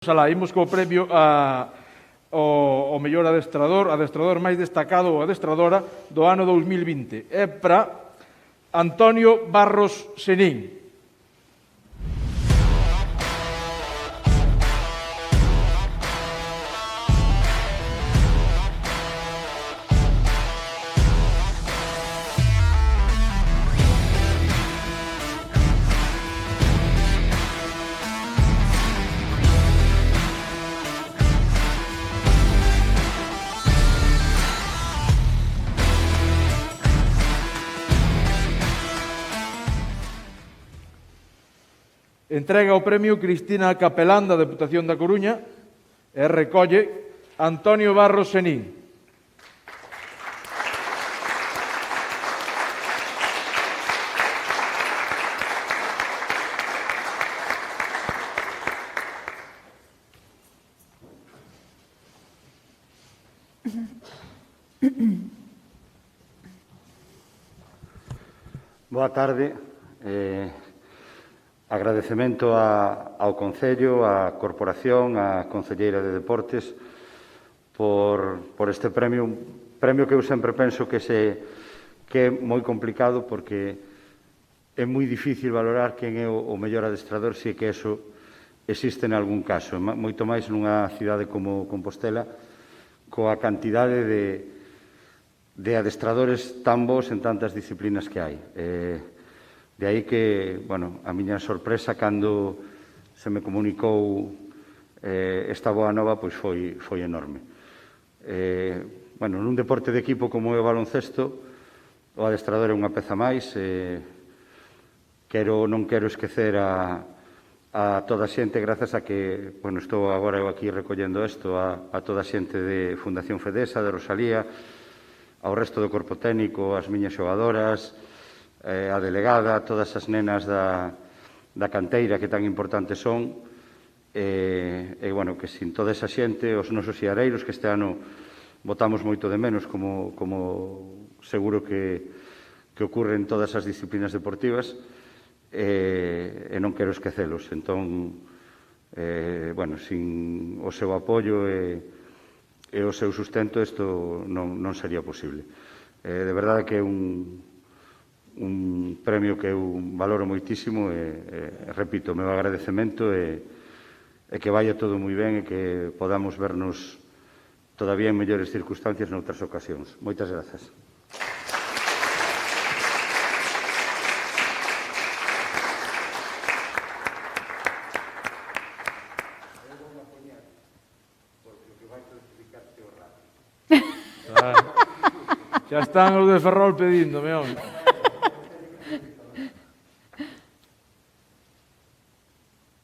Alá, imos co premio ao mellor adestrador máis destacado ou adestradora do ano 2020. É para Antonio Barros Senín. Entrega o premio Cristina Capelán da Deputación da Coruña e recolle Antonio Barros Senín. Boa tarde. Agradecemento ao Concello, á Corporación, á Concelleira de Deportes por este premio, un premio que eu sempre penso que é moi complicado porque é moi difícil valorar quen é o mellor adestrador se é que eso existe en algún caso, moito máis nunha cidade como Compostela, coa cantidade de adestradores tan bons en tantas disciplinas que hai. De aí que, bueno, a miña sorpresa cando se me comunicou esta boa nova, pois foi enorme. Bueno, nun deporte de equipo como é o baloncesto, o adestrador é unha peza máis. Non quero esquecer a toda a xente, grazas a que, bueno, estou agora eu aquí recollendo isto, a toda a xente de Fundación Fedesa, de Rosalía, ao resto do corpo técnico, as miñas xogadoras, a delegada, todas as nenas da canteira que tan importantes son, bueno, que sin toda esa xente, os nosos iareiros, que este ano botamos moito de menos, como seguro que ocurre en todas as disciplinas deportivas, e non quero esquecelos. Entón, bueno, sin o seu apoio e o seu sustento, isto non sería posible. De verdade que é un premio que eu valoro moitísimo e, repito, o meu agradecemento e que vaya todo moi ben e que podamos vernos todavía en mellores circunstancias noutras ocasións. Moitas grazas. Xa están os de Ferrol pedíndome, home.